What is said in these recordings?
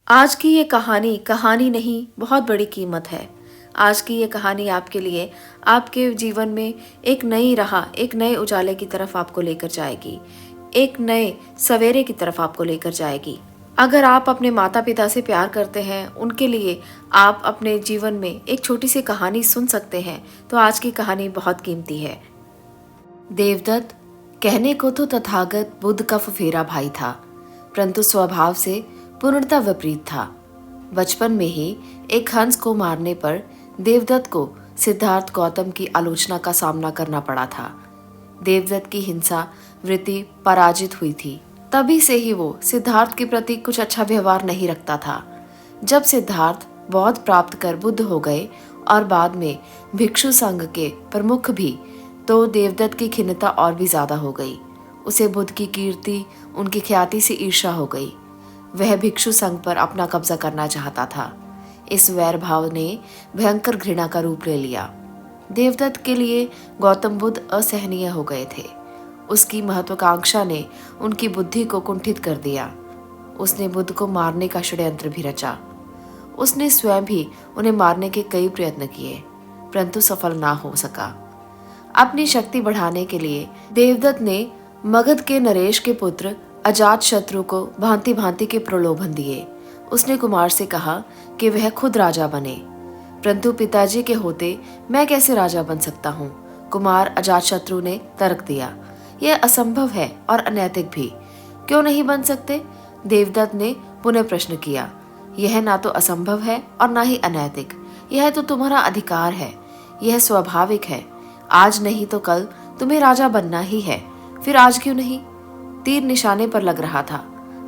आज की ये कहानी कहानी नहीं, बहुत बड़ी कीमत है। आज की ये कहानी आपके लिए आपके जीवन में एक नई राह, एक नए उजाले की तरफ आपको लेकर जाएगी, एक नए सवेरे की तरफ आपको लेकर जाएगी। अगर आप अपने माता पिता से प्यार करते हैं, उनके लिए आप अपने जीवन में एक छोटी सी कहानी सुन सकते हैं, तो आज की कहानी बहुत कीमती है। देवदत्त कहने को तो तथागत बुद्ध का फुफेरा भाई था, परंतु स्वभाव से पूर्णतः विपरीत था। बचपन में ही एक हंस को मारने पर देवदत्त को सिद्धार्थ गौतम की आलोचना का सामना करना पड़ा था। देवदत्त की हिंसा वृत्ति पराजित हुई थी। तभी से ही वो सिद्धार्थ के प्रति कुछ अच्छा व्यवहार नहीं रखता था। जब सिद्धार्थ बौद्ध प्राप्त कर बुद्ध हो गए और बाद में भिक्षु संघ के प्रमुख भी, तो देवदत्त की खिन्नता और भी ज्यादा हो गई। उसे बुद्ध की कीर्ति, उनकी ख्याति से ईर्ष्या हो गई। वह भिक्षु संघ पर अपना कब्जा करना चाहता था। इस वैर भाव ने भयंकर घृणा का रूप ले लिया। देवदत्त के लिए गौतम बुद्ध असहनीय हो गए थे। उसकी महत्वाकांक्षा ने उनकी बुद्धि को कुंठित कर दिया। उसने बुद्ध को मारने का षड्यंत्र भी रचा। उसने स्वयं भी उन्हें मारने के कई प्रयत्न किए, परंतु सफल ना हो सका। अपनी शक्ति बढ़ाने के लिए देवदत्त ने मगध के नरेश के पुत्र अजात शत्रु को भांति भांति के प्रलोभन दिए। उसने कुमार से कहा कि वह खुद राजा बने, परंतु पिताजी के होते मैं कैसे राजा बन सकता हूँ। कुमार अजात शत्रु ने तर्क दिया, यह असंभव है और अनैतिक भी। क्यों नहीं बन सकते? देवदत्त ने पुनः प्रश्न किया। यह ना तो असंभव है और ना ही अनैतिक, यह तो तुम्हारा अधिकार है, यह स्वाभाविक है। आज नहीं तो कल तुम्हें राजा बनना ही है, फिर आज क्यों नहीं? तीर निशाने पर लग रहा था।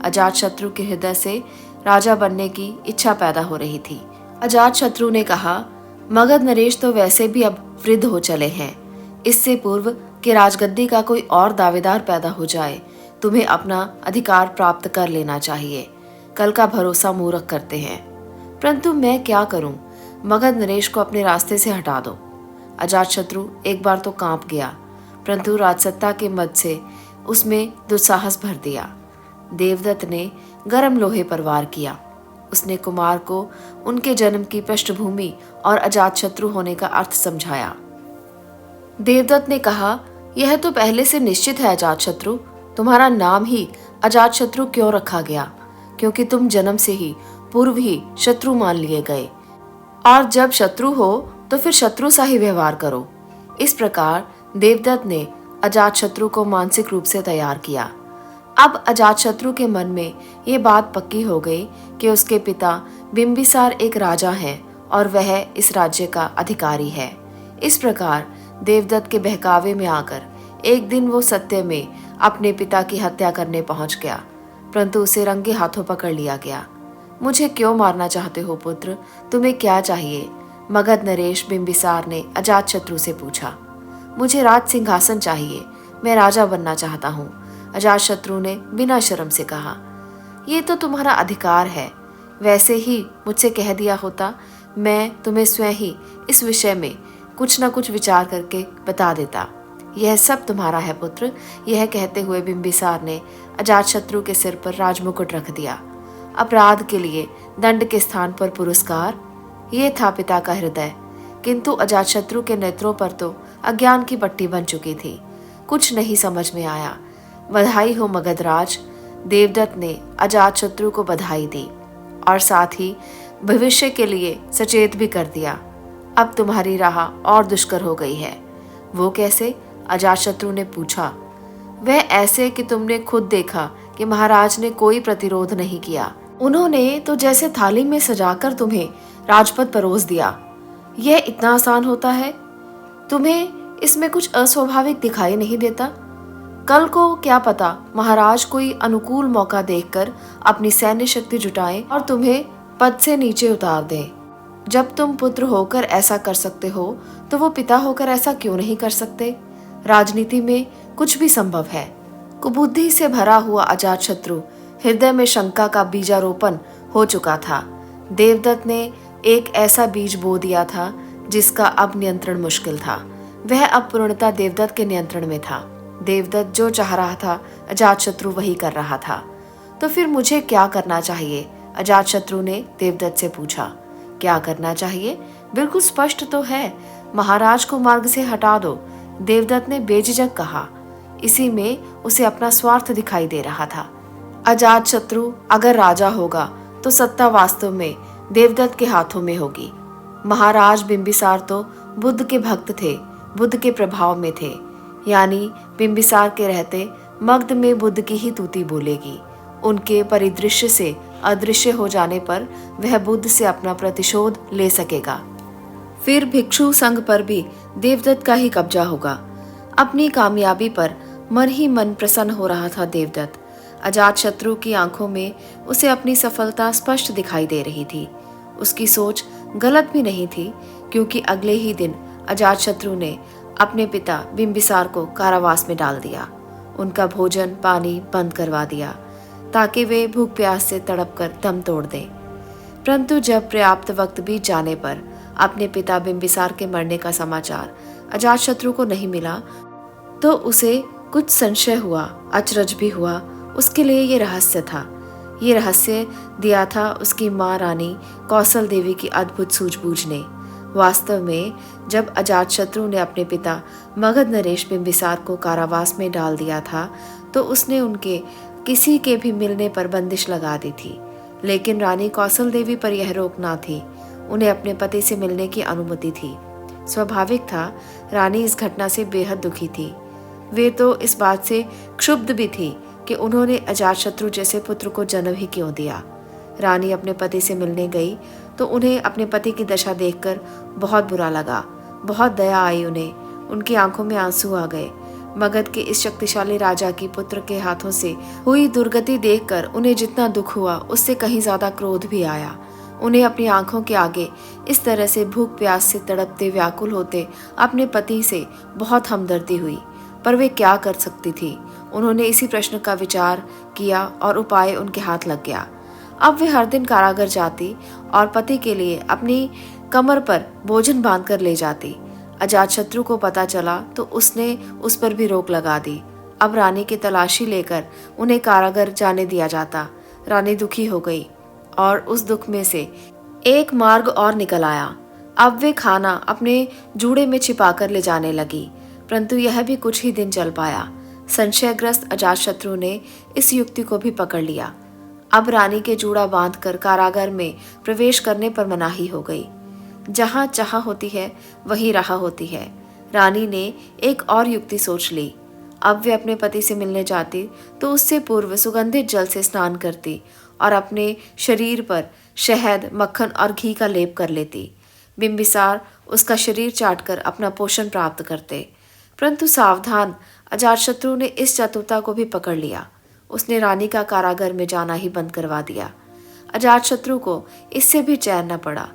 अजात शत्रु के हृदय से राजा बनने की इच्छा पैदा हो रही थी। अजात शत्रु ने कहा, मगध नरेश तो वैसे भी अब वृद्ध हो चले हैं। इससे पूर्व कि राजगद्दी का कोई और दावेदार पैदा हो जाए, तुम्हें अपना अधिकार प्राप्त कर लेना चाहिए। कल का भरोसा मूर्ख करते हैं। परंतु मैं क्या करूं? मगध नरेश को अपने रास्ते से हटा दो। अजात शत्रु एक बार तो कांप गया, परंतु राजसत्ता के मद से उसमें दुस्साहस भर दिया। देवदत्त ने गर्म लोहे पर वार किया। उसने कुमार को उनके जन्म की पृष्ठभूमि और अजातशत्रु होने का अर्थ समझाया। देवदत्त ने कहा, यह तो पहले से निश्चित है अजातशत्रु। तुम्हारा नाम ही अजातशत्रु क्यों रखा गया? क्योंकि तुम जन्म से ही पूर्व ही शत्रु मान लिए गए, और जब शत्रु हो तो फिर शत्रु सा ही व्यवहार करो। इस प्रकार देवदत्त ने अजातशत्रु को मानसिक रूप से तैयार किया। अब अजातशत्रु के मन में ये बात पक्की हो गई कि उसके पिता बिंबिसार एक राजा हैं और वह इस राज्य का अधिकारी है। इस प्रकार देवदत्त के बहकावे में आकर एक दिन वो सत्य में अपने पिता की हत्या करने पहुंच गया, परंतु उसे रंगे हाथों पकड़ लिया गया। मुझे क्यों मारना चाहते हो पुत्र? तुम्हें क्या चाहिए? मगध नरेश बिंबिसार ने अजातशत्रु से पूछा। मुझे राज सिंहासन चाहिए, मैं राजा बनना चाहता हूँ, अजातशत्रु ने बिना शर्म से कहा। ये तो तुम्हारा अधिकार है। वैसे ही मुझसे कह दिया होता, मैं तुम्हें स्वयं ही इस विषय में कुछ न कुछ विचार करके बता देता। यह सब तुम्हारा है पुत्र। यह कहते हुए बिंबिसार ने अजातशत्रु के सिर पर राजमुकुट रख दिया। अपराध के लिए दंड के स्थान पर पुरस्कार, ये था पिता का हृदय। किंतु अजातशत्रु के नेत्रों पर तो अज्ञान की पट्टी बन चुकी थी। कुछ नहीं समझ में आया। बधाई हो मगधराज। देवदत्त ने अजातशत्रु को बधाई दी और साथ ही भविष्य के लिए सचेत भी कर दिया। अब तुम्हारी राह और दुष्कर हो गई है। वो कैसे? अजातशत्रु ने पूछा। वह ऐसे कि तुमने खुद देखा कि महाराज ने कोई प्रतिरोध नहीं किया। उन्होंने तो जैसे थाली में सजाकर तुम्हें राजपद परोस दिया। यह इतना आसान होता है? तुम्हें इसमें कुछ अस्वाभाविक दिखाई नहीं देता? कल को क्या पता महाराज कोई अनुकूल मौका देखकर अपनी सैन्य शक्ति जुटाएं और तुम्हें पद से नीचे उतार दें। जब तुम पुत्र होकर ऐसा कर सकते हो, तो वो पिता होकर ऐसा क्यों नहीं कर सकते? राजनीति में कुछ भी संभव है। कुबुद्धि से भरा हुआ अजातशत्रु हृदय में शंका का बीजारोपण हो चुका था। देवदत्त ने एक ऐसा बीज बो दिया था जिसका अब नियंत्रण मुश्किल था। वह अब पूर्णतः देवदत्त के नियंत्रण में था। देवदत्त जो चाह रहा था अजातशत्रु वही कर रहा था। तो फिर मुझे क्या करना चाहिए? अजातशत्रु ने देवदत्त से पूछा। क्या करना चाहिए? बिल्कुल स्पष्ट तो है, महाराज को मार्ग से हटा दो, देवदत्त ने बेझिझक कहा। इसी में उसे अपना स्वार्थ दिखाई दे रहा था। अजातशत्रु अगर राजा होगा तो सत्ता वास्तव में देवदत्त के हाथों में होगी। महाराज बिंबिसार तो बुद्ध के भक्त थे, बुद्ध के प्रभाव में थे, यानी बिंबिसार के रहते मगध में बुद्ध की ही तूती बोलेगी। उनके परिदृश्य से अदृश्य हो जाने पर वह बुद्ध से अपना प्रतिशोध ले सकेगा। फिर भिक्षु संघ पर भी देवदत्त का ही कब्जा होगा। अपनी कामयाबी पर मन ही मन प्रसन्न हो रहा था देवदत्त। अजातशत्रु की आंखों में उसे अपनी सफलता स्पष्ट दिखाई दे रही थी। उसकी सोच गलत भी नहीं थी, क्योंकि अगले ही दिन अजातशत्रु ने अपने पिता बिंबिसार को कारावास में डाल दिया। उनका भोजन पानी बंद करवा दिया ताकि वे भूख प्यास से तड़प कर दम तोड़ दें। परंतु जब पर्याप्त वक्त बीत जाने पर अपने पिता बिंबिसार के मरने का समाचार अजातशत्रु को नहीं मिला तो उसे कुछ संशय हुआ, अचरज भी हुआ। उसके लिए ये रहस्य था। ये रहस्य दिया था उसकी माँ रानी कौशल देवी की अद्भुत सूझबूझ ने। वास्तव में जब अजातशत्रु ने अपने पिता मगध नरेश बिंबिसार को कारावास में डाल दिया था तो उसने उनके किसी के भी मिलने पर बंदिश लगा दी थी। लेकिन रानी कौशल देवी पर यह रोक ना थी। उन्हें अपने पति से मिलने की अनुमति थी। स्वाभाविक था, रानी इस घटना से बेहद दुखी थी। वे तो इस बात से क्षुब्ध भी थी कि उन्होंने अजातशत्रु जैसे पुत्र को जन्म ही क्यों दिया। रानी अपने पति से मिलने गई तो उन्हें अपने पति की दशा देखकर बहुत बुरा लगा, बहुत दया आई उन्हें। उनकी आंखों में आंसू आ गए। मगध के इस शक्तिशाली राजा की पुत्र के हाथों से हुई दुर्गति देखकर उन्हें जितना दुख हुआ उससे कहीं ज्यादा क्रोध भी आया। उन्हें अपनी आंखों के आगे इस तरह से भूख प्यास से तड़पते व्याकुल होते अपने पति से बहुत हमदर्दी हुई, पर वे क्या कर सकती थी। उन्होंने इसी प्रश्न का विचार किया और उपाय उनके हाथ लग गया। अब वे हर दिन कारागार जाती और पति के लिए अपनी कमर पर भोजन बांधकर ले जाती। अजातशत्रु को पता चला तो उसने उस पर भी रोक लगा दी। अब रानी की तलाशी लेकर उन्हें कारागार जाने दिया जाता। रानी दुखी हो गई और उस दुख में से एक मार्ग और निकल आया। अब वे खाना अपने जूड़े में छिपाकर ले जाने लगी, परंतु यह भी कुछ ही दिन चल पाया। संशयग्रस्त अजातशत्रु ने इस युक्ति को भी पकड़ लिया। अब रानी के जूड़ा बांधकर कारागार में प्रवेश करने पर मनाही हो गई। जहां चाह होती है वहीं राह होती है। रानी ने एक और युक्ति सोच ली। अब वे अपने पति से मिलने जाती तो उससे पूर्व सुगंधित जल से स्नान करती और अपने शरीर पर शहद, मक्खन और घी का लेप कर लेती। बिंबिसार उसका शरीर चाटकर अपना पोषण प्राप्त करते। परंतु सावधान अजातशत्रु ने इस चतुरता को भी पकड़ लिया। उसने रानी का कारागार में जाना ही बंद करवा दिया। अजातशत्रु को इससे भी चैन न पड़ा।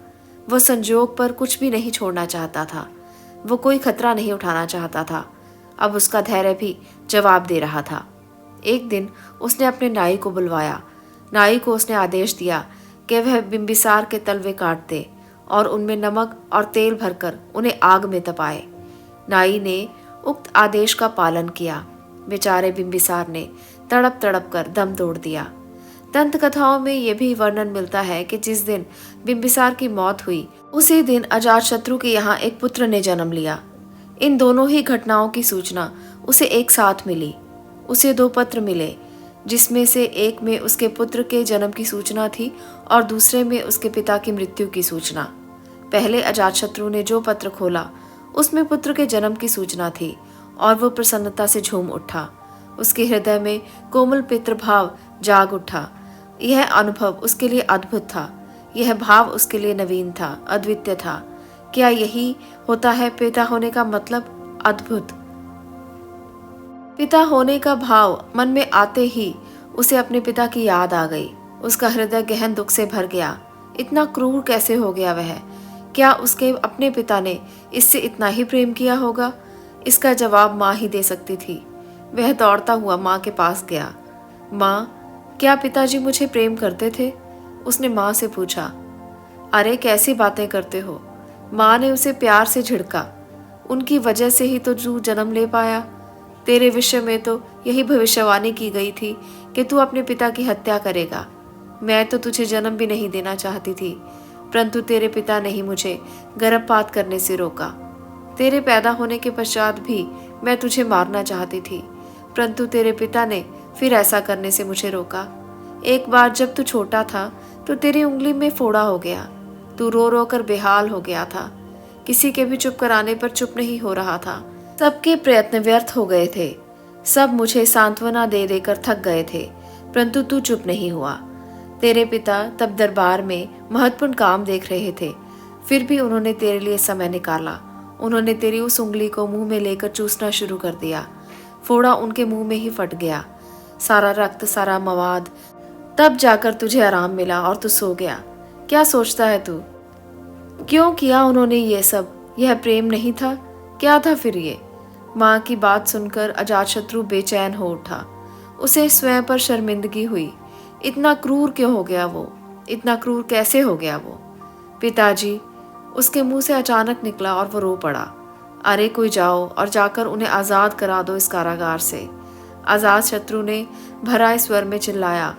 वह संजोग पर कुछ भी नहीं छोड़ना चाहता था। वो कोई खतरा नहीं उठाना चाहता था। अब उसका धैर्य भी जवाब दे रहा था। एक दिन उसने अपने नाई को बुलवाया। नाई को उसने आदेश दिया कि वह बिंबिसार के तलवे काट दे और उनमें नमक और तेल भरकर उन्हें आग में तपाए। नाई ने उक्त आदेश का पालन किया। बेचारे बिंबिसार ने तड़प तड़प कर दम तोड़ दिया। दंत कथाओं में यह भी वर्णन मिलता है कि जिस दिन बिंबिसार की मौत हुई उसी दिन अजातशत्रु के यहाँ एक पुत्र ने जन्म लिया। इन दोनों ही घटनाओं की सूचना उसे एक साथ मिली। उसे 2 पत्र मिले, जिसमें से एक में उसके पुत्र के जन्म की सूचना थी और दूसरे में उसके पिता की मृत्यु की सूचना। पहले अजातशत्रु ने जो पत्र खोला उसमें पुत्र के जन्म की सूचना थी और वो प्रसन्नता से झूम उठा। उसके हृदय में कोमल पितृभाव जाग उठा। यह अनुभव उसके लिए अद्भुत था। यह भाव उसके लिए नवीन था, अद्वितीय था। क्या यही होता है पिता होने का मतलब? अद्भुत। पिता होने का भाव मन में आते ही उसे अपने पिता की याद आ गई। उसका हृदय गहन दुख से भर गया। इतना क्रूर कैसे हो गया वह? क्या उसके अपने पिता ने इससे इतना ही प्रेम किया होगा? इसका जवाब माँ ही दे सकती थी। वह दौड़ता हुआ माँ के पास गया। माँ, क्या पिताजी मुझे प्रेम करते थे? उसने माँ से पूछा। अरे कैसी बातें करते हो? माँ ने उसे प्यार से झिड़का। उनकी वजह से ही तो तू जन्म ले पाया। तेरे विषय में तो यही भविष्यवाणी की गई थी कि तू अपने पिता की हत्या करेगा। मैं तो तुझे जन्म भी नहीं देना चाहती थी, परंतु तेरे पिता ने ही मुझे गर्भपात करने से रोका। तेरे पैदा होने के पश्चात भी मैं तुझे मारना चाहती थी, परंतु तेरे पिता ने फिर ऐसा करने से मुझे रोका। एक बार जब तू छोटा था तो तेरी उंगली में फोड़ा हो गया। तू रो रो कर बेहाल हो गया था। किसी के भी चुप कराने पर चुप नहीं हो रहा था। सबके प्रयत्न व्यर्थ हो गए थे। सब मुझे सांत्वना दे देकर थक गए थे, परंतु तू चुप नहीं हुआ। तेरे पिता तब दरबार में महत्वपूर्ण काम देख रहे थे, फिर भी उन्होंने तेरे लिए समय निकाला। उन्होंने तेरी उस उंगली को मुंह में लेकर चूसना शुरू कर दिया। फोड़ा उनके मुंह में ही फट गया, सारा रक्त, सारा मवाद। तब जाकर तुझे आराम मिला और तू सो गया। क्या सोचता है तू? क्यों किया उन्होंने ये सब? यह प्रेम नहीं था? क्या था फिर ये? माँ की बात सुनकर अजातशत्रु बेचैन हो उठा। उसे स्वयं पर शर्मिंदगी हुई। इतना क्रूर क्यों हो गया वो? इतना क्रूर कैसे हो गया वो? पिताजी, उसके मुंह से अचानक निकला और वो रो पड़ा। अरे कोई जाओ और जाकर उन्हें आज़ाद करा दो इस कारागार से। अजातशत्रु ने भरा स्वर में चिल्लाया।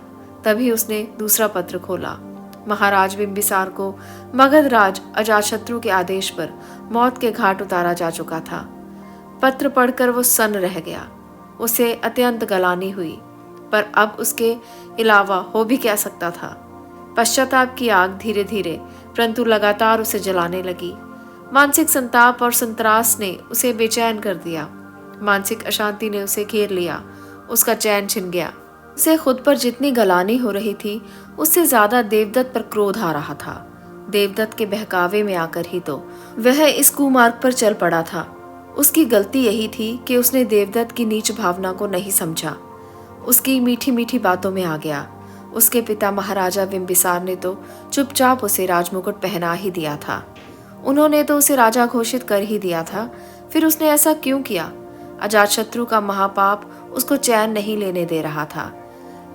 तभी उसने दूसरा पत्र खोला। महाराज बिंबिसार को मगध राज अजातशत्रु के आदेश पर मौत के घाट उतारा जा चुका था। पत्र पढ़कर वो सन्न रह गया। उसे अत्यंत गलानी हुई, पर अब उसके अलावा हो भी क्या सकता था। पश्चाताप की आग धीरे धीरे परंतु लगातार उसे जलाने लगी। मानसिक संताप और संत्रास ने उसे बेचैन कर दिया। मानसिक अशांति ने उसे घेर लिया। उसका चैन छिन गया। उसे खुद पर जितनी गलानी हो रही थी, उससे ज्यादा देवदत्त पर क्रोध आ रहा था। देवदत्त के बहकावे में आकर ही तो वह इस कुमार्ग पर चल पड़ा था। उसकी गलती यही थी कि उसने देवदत्त की नीच भावना को नहीं समझा। उसकी मीठी मीठी बातों में आ गया। उसके पिता महाराजा बिंबिसार ने तो चुपचाप उसे राजमुकुट पहना ही दिया था। उन्होंने तो उसे राजा घोषित कर ही दिया था। फिर उसने ऐसा क्यों किया? अजातशत्रु का महापाप उसको चैन नहीं लेने दे रहा था।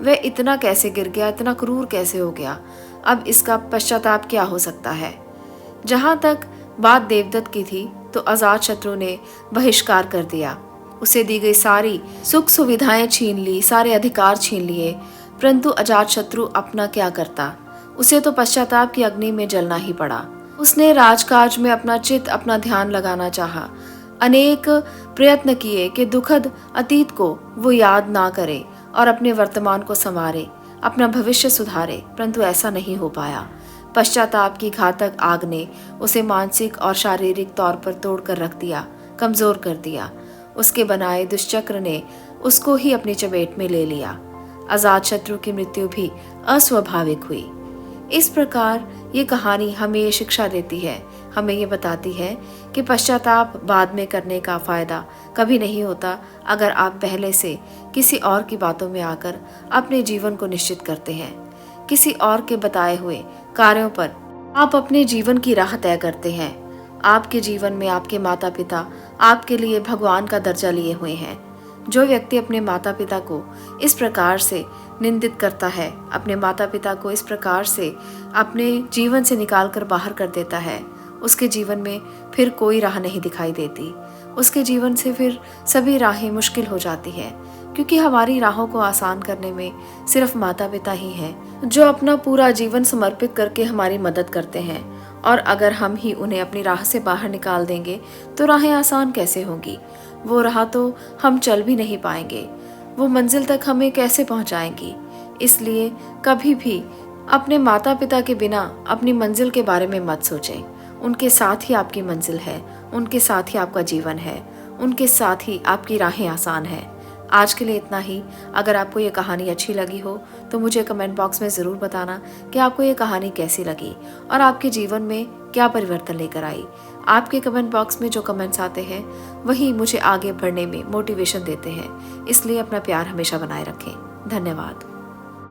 वह इतना कैसे गिर गया? इतना क्रूर कैसे हो गया? अब इसका पश्चाताप क्या हो सकता है? जहां तक बात देवदत्त की थी, तो अजातशत्रु ने बहिष्कार कर दिया। उसे दी गई सारी सुख सुविधाएं छीन ली, सारे अधिकार छीन लिए, परंतु अजातशत्रु अपना क्या करता? उसे तो पश्चाताप की अग्नि में जलना ही पड़ा। उसने राजकाज में अपना चित्त, अपना ध्यान लगाना चाहा। अनेक प्रयत्न किए कि दुखद अतीत को वो याद ना करे और अपने वर्तमान को संवारे, अपना भविष्य सुधारे, परंतु ऐसा नहीं हो पाया। पश्चाताप की घातक आग ने उसे मानसिक और शारीरिक तौर पर तोड़कर रख दिया, कमजोर कर दिया। उसके बनाए दुष्चक्र ने उसको ही अपनी चपेट में ले लिया। अजातशत्रु की मृत्यु भी अस्वाभाविक हुई। इस प्रकार ये कहानी हमें ये शिक्षा देती है, हमें ये बताती है कि पश्चाताप बाद में करने का फायदा कभी नहीं होता अगर आप पहले से किसी और की बातों में आकर अपने जीवन को निश्चित करते हैं। किसी और के बताए हुए कार्यों पर आप अपने जीवन की राह तय करते हैं। आपके जीवन में आपके माता पिता आपके लिए भगवान का दर्जा लिए हुए हैं। जो व्यक्ति अपने माता पिता को इस प्रकार से निंदित करता है, अपने माता पिता को इस प्रकार से अपने जीवन से निकाल कर बाहर कर देता है, उसके जीवन में फिर कोई राह नहीं दिखाई देती। उसके जीवन से फिर सभी राहें मुश्किल हो जाती हैं, क्योंकि हमारी राहों को आसान करने में सिर्फ माता पिता ही हैं, जो अपना पूरा जीवन समर्पित करके हमारी मदद करते हैं। और अगर हम ही उन्हें अपनी राह से बाहर निकाल देंगे तो राहें आसान कैसे होंगी? वो राह तो हम चल भी नहीं पाएंगे, वो मंजिल तक हमें कैसे पहुंचाएंगी? इसलिए कभी भी अपने माता पिता के बिना अपनी मंजिल के बारे में मत सोचें। उनके साथ ही आपकी मंजिल है, उनके साथ ही आपका जीवन है, उनके साथ ही आपकी राहें आसान हैं। आज के लिए इतना ही। अगर आपको ये कहानी अच्छी लगी हो तो मुझे कमेंट बॉक्स में ज़रूर बताना कि आपको ये कहानी कैसी लगी और आपके जीवन में क्या परिवर्तन लेकर आई। आपके कमेंट बॉक्स में जो कमेंट्स आते हैं वही मुझे आगे बढ़ने में मोटिवेशन देते हैं, इसलिए अपना प्यार हमेशा बनाए रखें। धन्यवाद।